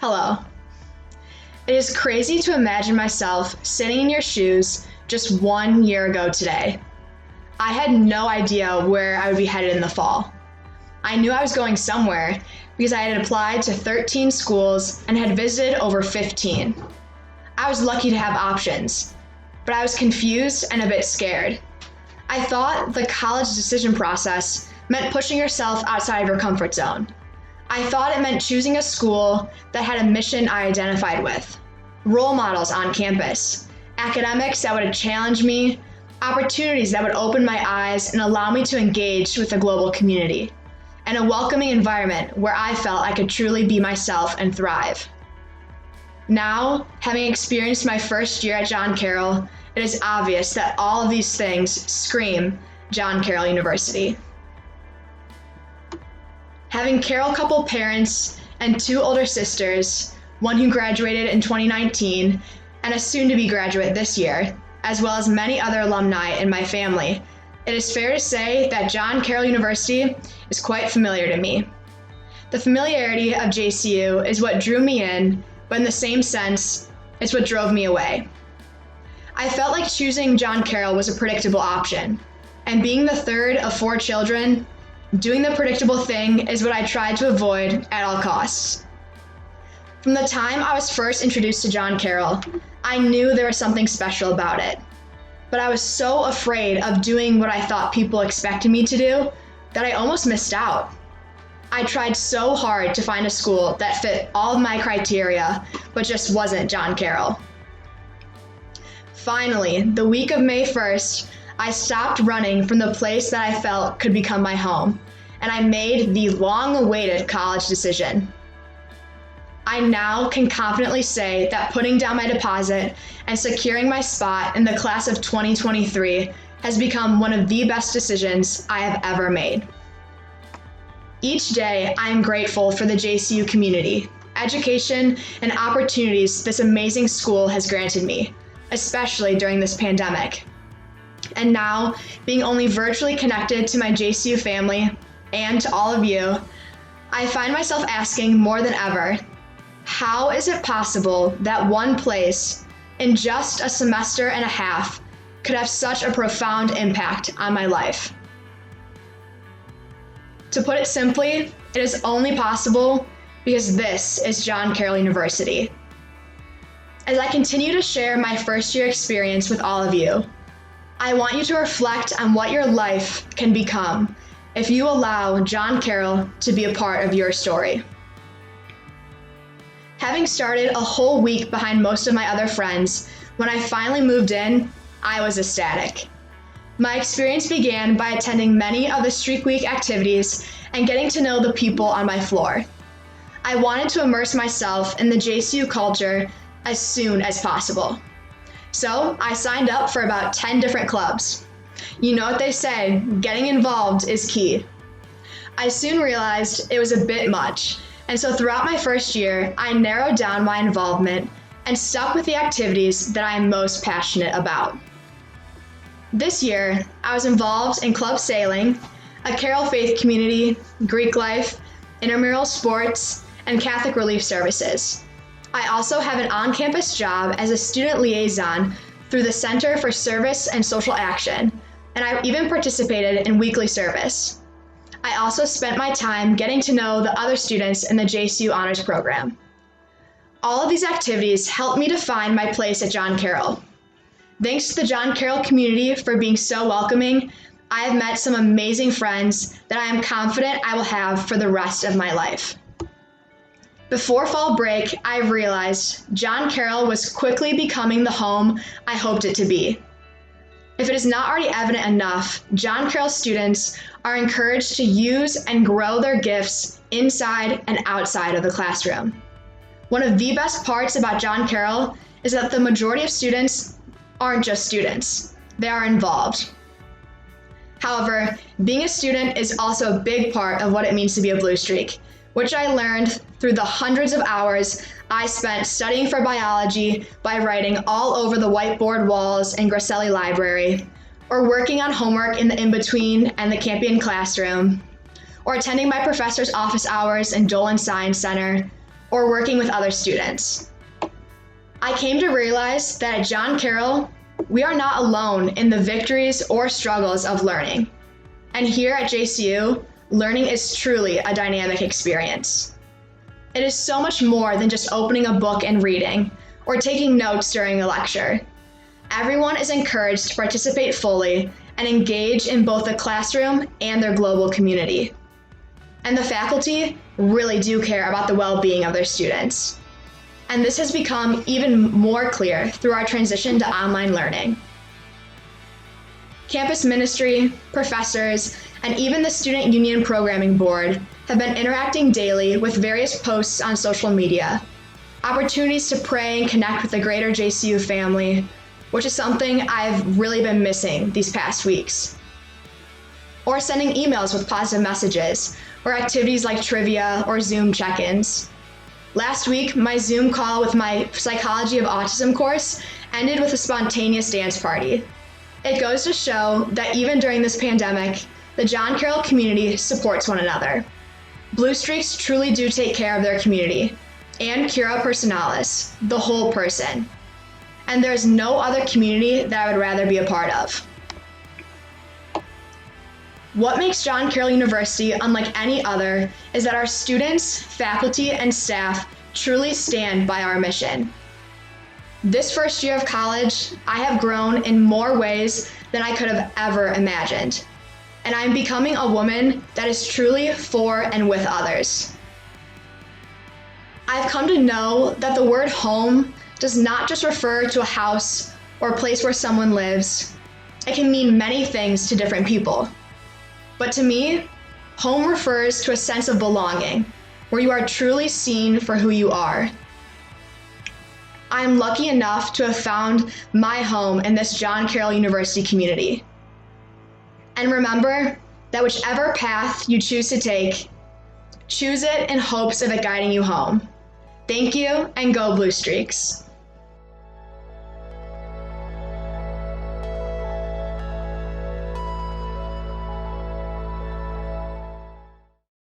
Hello. It is crazy to imagine myself sitting in your shoes just 1 year ago today. I had no idea where I would be headed in the fall. I knew I was going somewhere because I had applied to 13 schools and had visited over 15. I was lucky to have options, but I was confused and a bit scared. I thought the college decision process meant pushing yourself outside of your comfort zone. I thought it meant choosing a school that had a mission I identified with, role models on campus, academics that would challenge me, opportunities that would open my eyes and allow me to engage with the global community, and a welcoming environment where I felt I could truly be myself and thrive. Now, having experienced my first year at John Carroll, it is obvious that all of these things scream John Carroll University. Having Carroll couple parents and 2 older sisters, one who graduated in 2019 and a soon-to-be graduate this year, as well as many other alumni in my family, it is fair to say that John Carroll University is quite familiar to me. The familiarity of JCU is what drew me in, but in the same sense, it's what drove me away. I felt like choosing John Carroll was a predictable option, and being the third of 4 children, doing the predictable thing is what I tried to avoid at all costs. From the time I was first introduced to John Carroll, I knew there was something special about it. But I was so afraid of doing what I thought people expected me to do that I almost missed out. I tried so hard to find a school that fit all of my criteria, but just wasn't John Carroll. Finally, the week of May 1st, I stopped running from the place that I felt could become my home, and I made the long-awaited college decision. I now can confidently say that putting down my deposit and securing my spot in the class of 2023 has become one of the best decisions I have ever made. Each day, I am grateful for the JCU community, education, and opportunities this amazing school has granted me, especially during this pandemic. And now, being only virtually connected to my JCU family and to all of you, I find myself asking more than ever, how is it possible that one place in just a semester and a half could have such a profound impact on my life? To put it simply, it is only possible because this is John Carroll University. As I continue to share my first year experience with all of you, I want you to reflect on what your life can become if you allow John Carroll to be a part of your story. Having started a whole week behind most of my other friends, when I finally moved in, I was ecstatic. My experience began by attending many of the Streak Week activities and getting to know the people on my floor. I wanted to immerse myself in the JCU culture as soon as possible. So I signed up for about 10 different clubs. You know what they say, getting involved is key. I soon realized it was a bit much, and so throughout my first year, I narrowed down my involvement and stuck with the activities that I am most passionate about. This year, I was involved in club sailing, a Carroll faith community, Greek life, intramural sports, and Catholic relief services. I also have an on-campus job as a student liaison through the Center for Service and Social Action, and I even participated in weekly service. I also spent my time getting to know the other students in the JCU Honors Program. All of these activities helped me to find my place at John Carroll. Thanks to the John Carroll community for being so welcoming, I have met some amazing friends that I am confident I will have for the rest of my life. Before fall break, I realized John Carroll was quickly becoming the home I hoped it to be. If it is not already evident enough, John Carroll students are encouraged to use and grow their gifts inside and outside of the classroom. One of the best parts about John Carroll is that the majority of students aren't just students, they are involved. However, being a student is also a big part of what it means to be a Blue Streak, which I learned through the hundreds of hours I spent studying for biology by writing all over the whiteboard walls in Grasselli Library, or working on homework in the in-between and the Campion classroom, or attending my professor's office hours in Dolan Science Center, or working with other students. I came to realize that at John Carroll, we are not alone in the victories or struggles of learning. And here at JCU, learning is truly a dynamic experience. It is so much more than just opening a book and reading, or taking notes during a lecture. Everyone is encouraged to participate fully and engage in both the classroom and their global community. And the faculty really do care about the well-being of their students. And this has become even more clear through our transition to online learning. Campus ministry, professors, and even the Student Union Programming Board have been interacting daily with various posts on social media, opportunities to pray and connect with the greater JCU family, which is something I've really been missing these past weeks. Or sending emails with positive messages, or activities like trivia or Zoom check-ins. Last week, my Zoom call with my Psychology of Autism course ended with a spontaneous dance party. It goes to show that even during this pandemic, the John Carroll community supports one another. Blue Streaks truly do take care of their community, and Cura Personalis, the whole person. And there's no other community that I would rather be a part of. What makes John Carroll University unlike any other is that our students, faculty, and staff truly stand by our mission. This first year of college, I have grown in more ways than I could have ever imagined. And I'm becoming a woman that is truly for and with others. I've come to know that the word home does not just refer to a house or a place where someone lives. It can mean many things to different people. But to me, home refers to a sense of belonging, where you are truly seen for who you are. I am lucky enough to have found my home in this John Carroll University community. And remember that whichever path you choose to take, choose it in hopes of it guiding you home. Thank you, and go Blue Streaks.